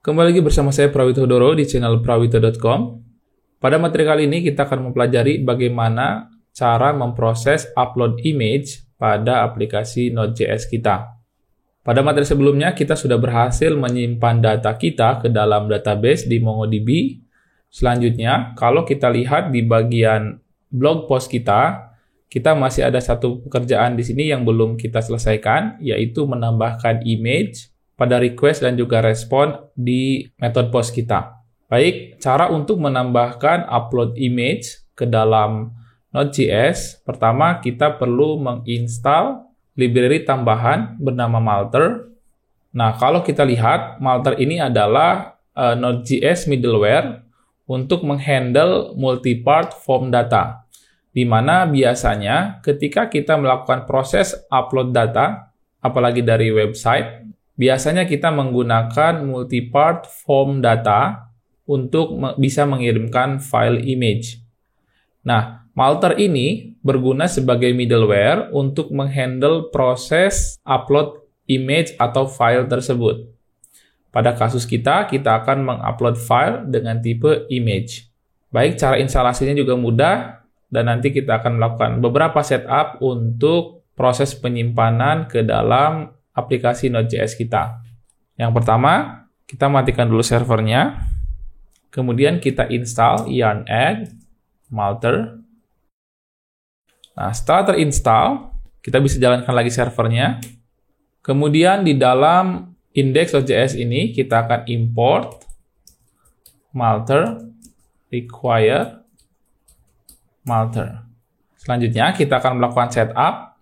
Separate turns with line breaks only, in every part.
Kembali lagi bersama saya Prawito Doro di channel prawito.com. Pada materi kali ini kita akan mempelajari bagaimana cara memproses upload image pada aplikasi Node.js kita. Pada materi sebelumnya kita sudah berhasil menyimpan data kita ke dalam database di MongoDB. Selanjutnya, kalau kita lihat di bagian blog post kita masih ada satu pekerjaan di sini yang belum kita selesaikan, yaitu menambahkan image pada request dan juga respon di method post kita. Baik, cara untuk menambahkan upload image ke dalam Node.js, pertama kita perlu menginstal library tambahan bernama Malter. Nah, kalau kita lihat, Malter ini adalah Node.js middleware untuk menghandle multi-part form data, di mana biasanya ketika kita melakukan proses upload data, apalagi dari website, biasanya kita menggunakan multi-part form data untuk bisa mengirimkan file image. Nah, Malter ini berguna sebagai middleware untuk menghandle proses upload image atau file tersebut. Pada kasus kita akan mengupload file dengan tipe image. Baik, cara instalasinya juga mudah, dan nanti kita akan melakukan beberapa setup untuk proses penyimpanan ke dalam aplikasi Node.js kita. Yang pertama, kita matikan dulu servernya. Kemudian kita install yarn add Malter. Nah, setelah terinstall, kita bisa jalankan lagi servernya. Kemudian di dalam index.js ini kita akan import Malter require Malter. Selanjutnya kita akan melakukan setup.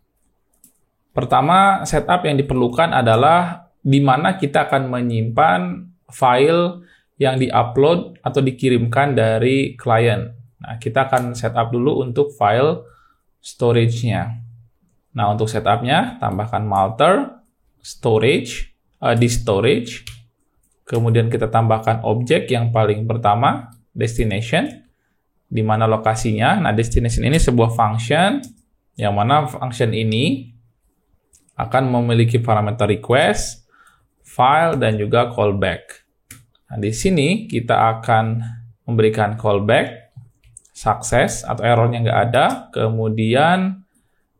Pertama, setup yang diperlukan adalah di mana kita akan menyimpan file yang di-upload atau dikirimkan dari klien. Nah, kita akan setup dulu untuk file storage-nya. Nah, untuk setupnya, tambahkan Malter, storage, di storage. Kemudian kita tambahkan objek yang paling pertama, destination, di mana lokasinya. Nah, destination ini sebuah function, yang mana function ini akan memiliki parameter request, file, dan juga callback. Nah, di sini kita akan memberikan callback, sukses, atau errornya nggak ada. Kemudian,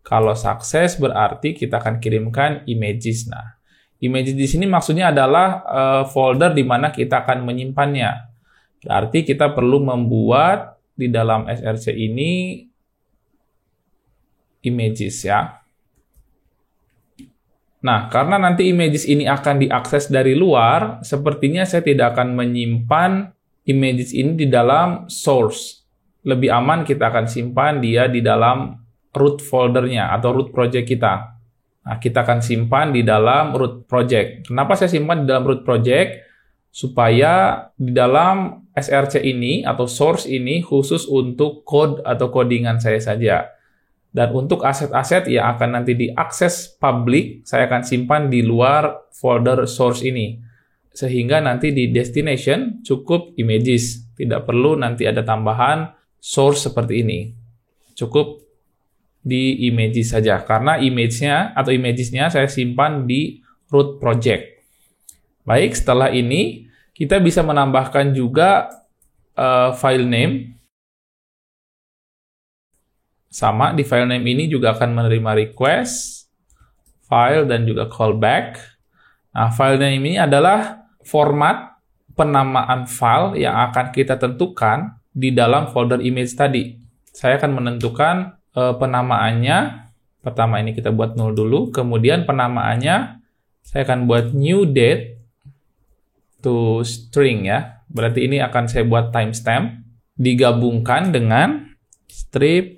kalau sukses berarti kita akan kirimkan images. Nah, images di sini maksudnya adalah folder di mana kita akan menyimpannya. Berarti kita perlu membuat di dalam src ini images ya. Nah, karena nanti images ini akan diakses dari luar, sepertinya saya tidak akan menyimpan images ini di dalam source. Lebih aman kita akan simpan dia di dalam root foldernya atau root project kita. Nah, kita akan simpan di dalam root project. Kenapa saya simpan di dalam root project? Supaya di dalam src ini atau source ini khusus untuk code atau codingan saya saja. Dan untuk aset-aset yang akan nanti diakses publik, saya akan simpan di luar folder source ini. Sehingga nanti di destination cukup images. Tidak perlu nanti ada tambahan source seperti ini. Cukup di images saja. Karena image-nya atau images-nya saya simpan di root project. Baik, setelah ini kita bisa menambahkan juga file name. Sama, di file name ini juga akan menerima request, file, dan juga callback. Nah, file name ini adalah format penamaan file yang akan kita tentukan di dalam folder image tadi. Saya akan menentukan penamaannya. Pertama ini kita buat 0 dulu. Kemudian penamaannya, saya akan buat new date to string ya. Berarti ini akan saya buat timestamp. Digabungkan dengan strip.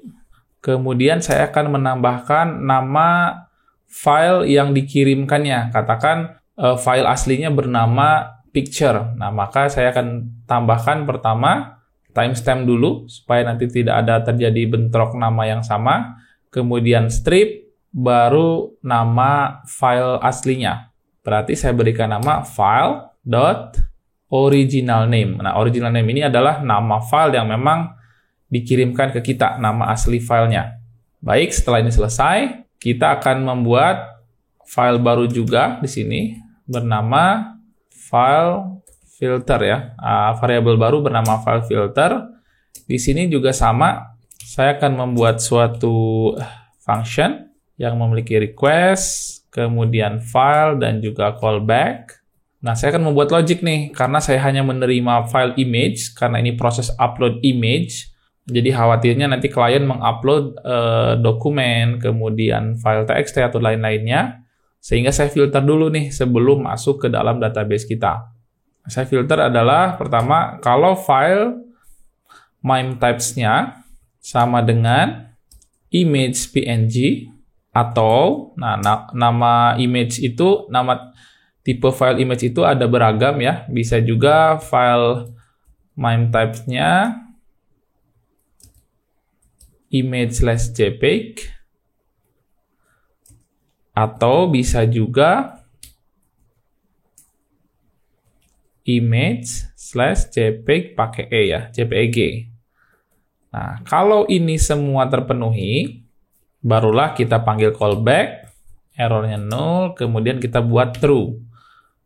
Kemudian saya akan menambahkan nama file yang dikirimkannya. Katakan file aslinya bernama picture. Nah, maka saya akan tambahkan pertama timestamp dulu, supaya nanti tidak ada terjadi bentrok nama yang sama. Kemudian strip, baru nama file aslinya. Berarti saya berikan nama file.originalName. Nah, original name ini adalah nama file yang memang dikirimkan ke kita, nama asli filenya. Baik, setelah ini selesai, kita akan membuat file baru juga di sini bernama file filter ya, variabel baru bernama file filter. Di sini juga sama, saya akan membuat suatu function yang memiliki request, kemudian file, dan juga callback. Nah, saya akan membuat logic nih, karena saya hanya menerima file image, karena ini proses upload image. Jadi khawatirnya nanti klien mengupload dokumen, kemudian file TXT atau lain-lainnya, sehingga saya filter dulu nih sebelum masuk ke dalam database kita. Saya filter adalah, pertama, kalau file MIME types-nya sama dengan image PNG, atau, nama image itu, nama tipe file image itu ada beragam ya, bisa juga file MIME types-nya image/jpeg, atau bisa juga image/jpeg pakai E ya, JPEG. Nah, kalau ini semua terpenuhi, barulah kita panggil callback, errornya 0, kemudian kita buat true.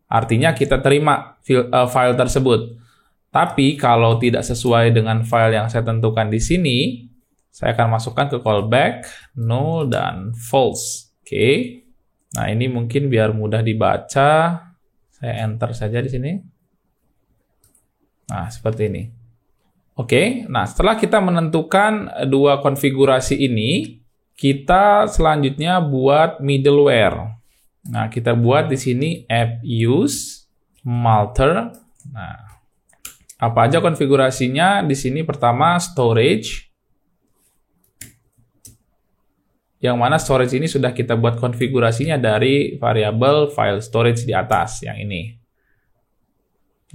Artinya kita terima file tersebut. Tapi kalau tidak sesuai dengan file yang saya tentukan di sini, saya akan masukkan ke callback, null, dan false. Oke. Nah, ini mungkin biar mudah dibaca, saya enter saja di sini. Nah, seperti ini. Oke, nah setelah kita menentukan dua konfigurasi ini, kita selanjutnya buat middleware. Nah, kita buat di sini app use Malter. Nah, apa aja konfigurasinya? Di sini pertama storage. Yang mana storage ini sudah kita buat konfigurasinya dari variabel file storage di atas, yang ini.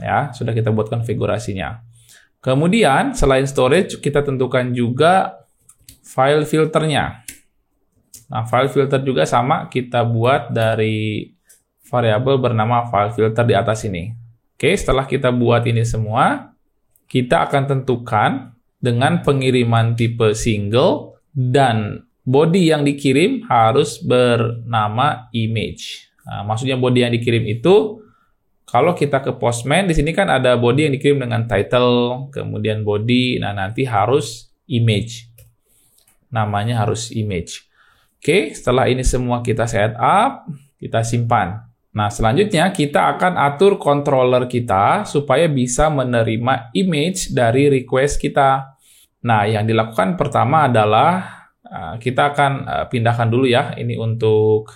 Ya, sudah kita buat konfigurasinya. Kemudian, selain storage, kita tentukan juga file filternya. Nah, file filter juga sama, kita buat dari variabel bernama file filter di atas ini. Oke, setelah kita buat ini semua, kita akan tentukan dengan pengiriman tipe single, dan body yang dikirim harus bernama image. Nah, maksudnya body yang dikirim itu, kalau kita ke Postman, di sini kan ada body yang dikirim dengan title, kemudian body, nah nanti harus image. Namanya harus image. Oke, setelah ini semua kita set up, kita simpan. Nah, selanjutnya kita akan atur controller kita supaya bisa menerima image dari request kita. Nah, yang dilakukan pertama adalah kita akan pindahkan dulu ya, ini untuk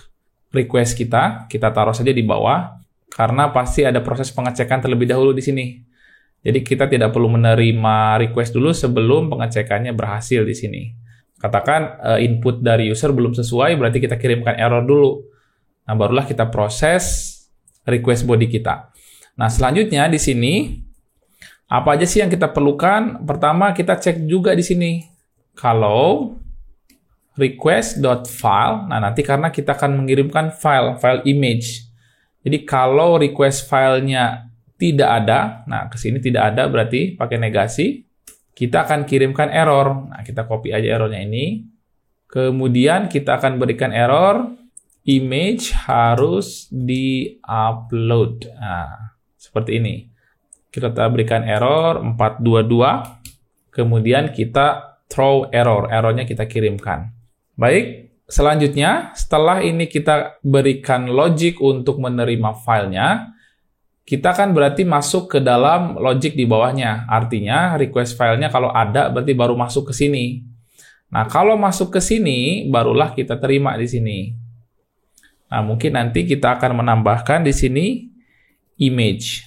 request kita taruh saja di bawah. Karena pasti ada proses pengecekan terlebih dahulu di sini. Jadi kita tidak perlu menerima request dulu sebelum pengecekannya berhasil di sini. Katakan input dari user belum sesuai, berarti kita kirimkan error dulu. Nah, barulah kita proses request body kita. Nah, selanjutnya di sini, apa aja sih yang kita perlukan? Pertama, kita cek juga di sini. Kalau request.file, nah nanti karena kita akan mengirimkan file image. Jadi kalau request filenya tidak ada, nah ke sini tidak ada berarti pakai negasi, kita akan kirimkan error. Nah, kita copy aja errornya ini. Kemudian kita akan berikan error, image harus di-upload. Nah, seperti ini. Kita berikan error 422, kemudian kita throw error, errornya kita kirimkan. Baik. Selanjutnya, setelah ini kita berikan logic untuk menerima filenya, kita kan berarti masuk ke dalam logic di bawahnya. Artinya, request filenya kalau ada, berarti baru masuk ke sini. Nah, kalau masuk ke sini, barulah kita terima di sini. Nah, mungkin nanti kita akan menambahkan di sini image.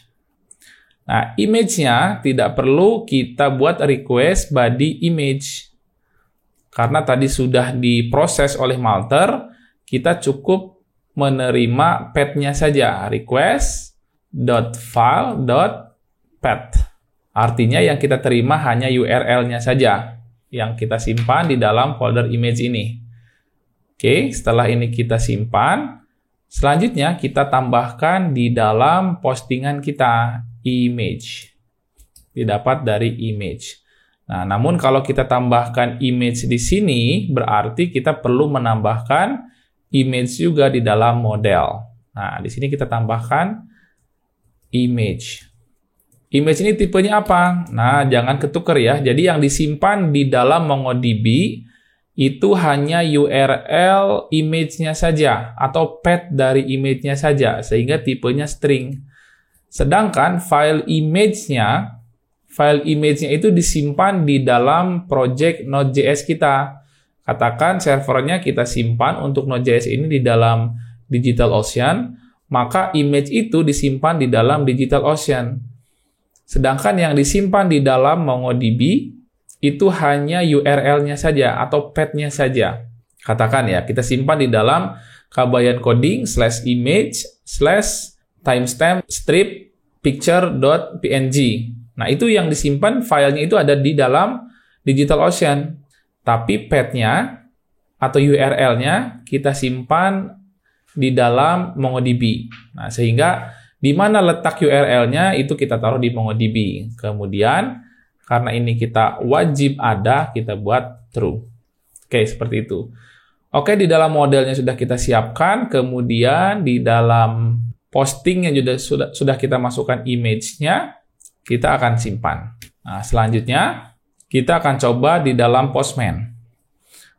Nah, image-nya tidak perlu kita buat request body image. Karena tadi sudah diproses oleh Malter, kita cukup menerima path-nya saja, request.file.path. Artinya yang kita terima hanya URL-nya saja, yang kita simpan di dalam folder image ini. Oke, setelah ini kita simpan, selanjutnya kita tambahkan di dalam postingan kita, image. Didapat dari image. Nah, namun kalau kita tambahkan image di sini, berarti kita perlu menambahkan image juga di dalam model. Nah, di sini kita tambahkan image. Image ini tipenya apa? Nah, jangan ketuker ya. Jadi yang disimpan di dalam MongoDB itu hanya URL image-nya saja atau path dari image-nya saja, sehingga tipenya string. Sedangkan file image-nya itu disimpan di dalam project Node.js kita. Katakan servernya kita simpan untuk Node.js ini di dalam DigitalOcean, maka image itu disimpan di dalam DigitalOcean. Sedangkan yang disimpan di dalam MongoDB itu hanya URL-nya saja atau path-nya saja. Katakan ya, kita simpan di dalam Kabayan Coding /image/timestamp strip picture.png. Nah, itu yang disimpan filenya itu ada di dalam DigitalOcean. Tapi path-nya atau URL-nya kita simpan di dalam MongoDB. Nah, sehingga di mana letak URL-nya itu kita taruh di MongoDB. Kemudian, karena ini kita wajib ada, kita buat true. Oke, seperti itu. Oke, di dalam modelnya sudah kita siapkan. Kemudian, di dalam postingnya juga sudah kita masukkan image-nya. Kita akan simpan. Nah, selanjutnya, kita akan coba di dalam Postman.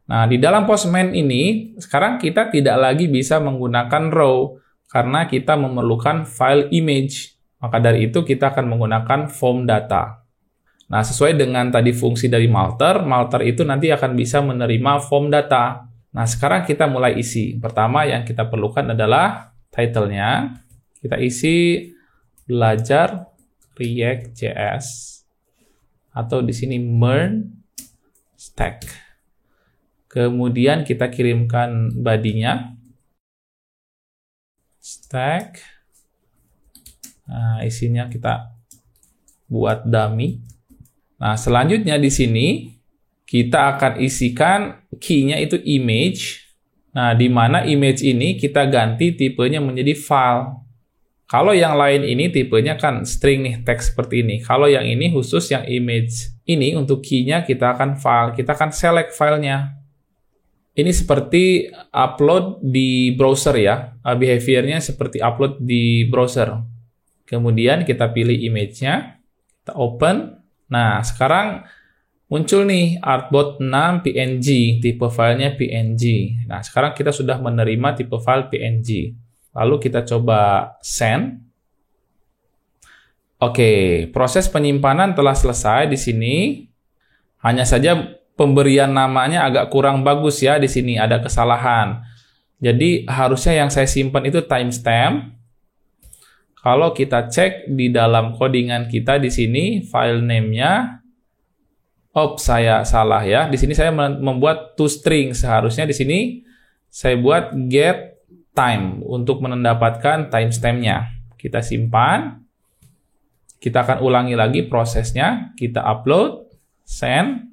Nah, di dalam Postman ini, sekarang kita tidak lagi bisa menggunakan row, karena kita memerlukan file image. Maka dari itu kita akan menggunakan form data. Nah, sesuai dengan tadi fungsi dari Malter itu nanti akan bisa menerima form data. Nah, sekarang kita mulai isi. Pertama yang kita perlukan adalah title-nya. Kita isi belajar React.js. Atau di sini MERN stack. Kemudian kita kirimkan body-nya. Stack. Nah, isinya kita buat dummy. Nah, selanjutnya di sini kita akan isikan key-nya itu image. Nah, di mana image ini kita ganti tipenya menjadi file. Kalau yang lain ini tipenya kan string nih, teks seperti ini. Kalau yang ini khusus yang image ini untuk key-nya kita akan file. Kita akan select filenya. Ini seperti upload di browser ya. Behavior-nya seperti upload di browser. Kemudian kita pilih image-nya. Kita open. Nah, sekarang muncul nih artboard 6 PNG. Tipe filenya PNG. Nah, sekarang kita sudah menerima tipe file PNG. Lalu kita coba send. Oke, proses penyimpanan telah selesai di sini. Hanya saja pemberian namanya agak kurang bagus ya, di sini ada kesalahan. Jadi harusnya yang saya simpan itu timestamp. Kalau kita cek di dalam codingan kita di sini file name-nya, saya salah ya. Di sini saya membuat toString. Seharusnya di sini saya buat get time untuk mendapatkan timestamp-nya. Kita simpan. Kita akan ulangi lagi prosesnya. Kita upload, send.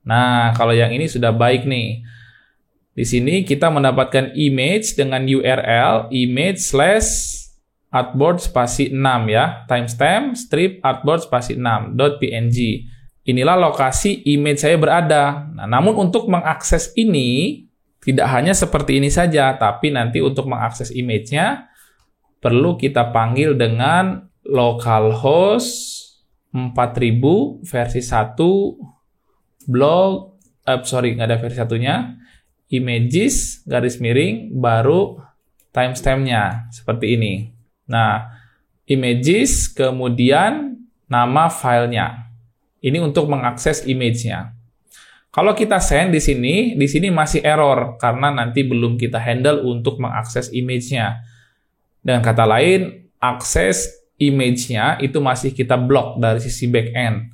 Nah, kalau yang ini sudah baik nih. Di sini kita mendapatkan image dengan URL image/artboard spasi 6 ya. Timestamp strip artboard spasi 6.png. Inilah lokasi image saya berada. Nah, namun untuk mengakses ini tidak hanya seperti ini saja, tapi nanti untuk mengakses image-nya perlu kita panggil dengan localhost 4000 versi 1 blog, nggak ada versi satunya, images, garis miring, baru timestamp-nya, seperti ini. Nah, images, kemudian nama filenya. Ini untuk mengakses image-nya. Kalau kita send di sini masih error, karena nanti belum kita handle untuk mengakses image-nya. Dengan kata lain, akses image-nya itu masih kita blok dari sisi back-end.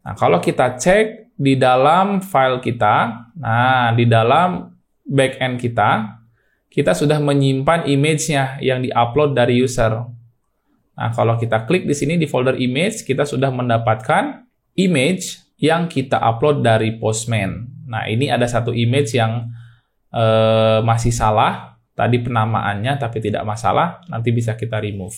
Nah, kalau kita cek di dalam file kita, nah di dalam back-end kita sudah menyimpan image-nya yang di-upload dari user. Nah, kalau kita klik di sini di folder image, kita sudah mendapatkan image yang kita upload dari Postman. Nah, ini ada satu image yang masih salah. Tadi penamaannya, tapi tidak masalah. Nanti bisa kita remove.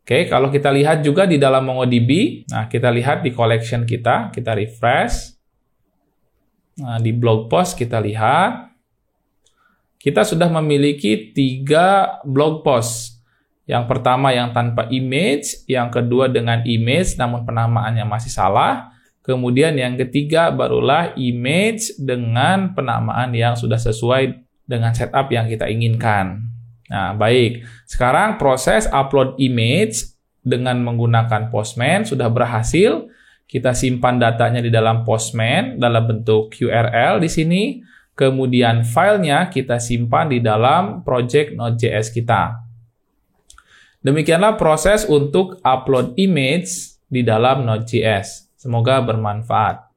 Oke, kalau kita lihat juga di dalam MongoDB, nah kita lihat di collection kita refresh. Nah, di blog post kita lihat. Kita sudah memiliki 3 blog post. Yang pertama yang tanpa image, yang kedua dengan image namun penamaannya masih salah. Kemudian yang ketiga barulah image dengan penamaan yang sudah sesuai dengan setup yang kita inginkan. Nah, baik. Sekarang proses upload image dengan menggunakan Postman sudah berhasil. Kita simpan datanya di dalam Postman dalam bentuk URL di sini. Kemudian filenya kita simpan di dalam project Node.js kita. Demikianlah proses untuk upload image di dalam Node.js. Semoga bermanfaat.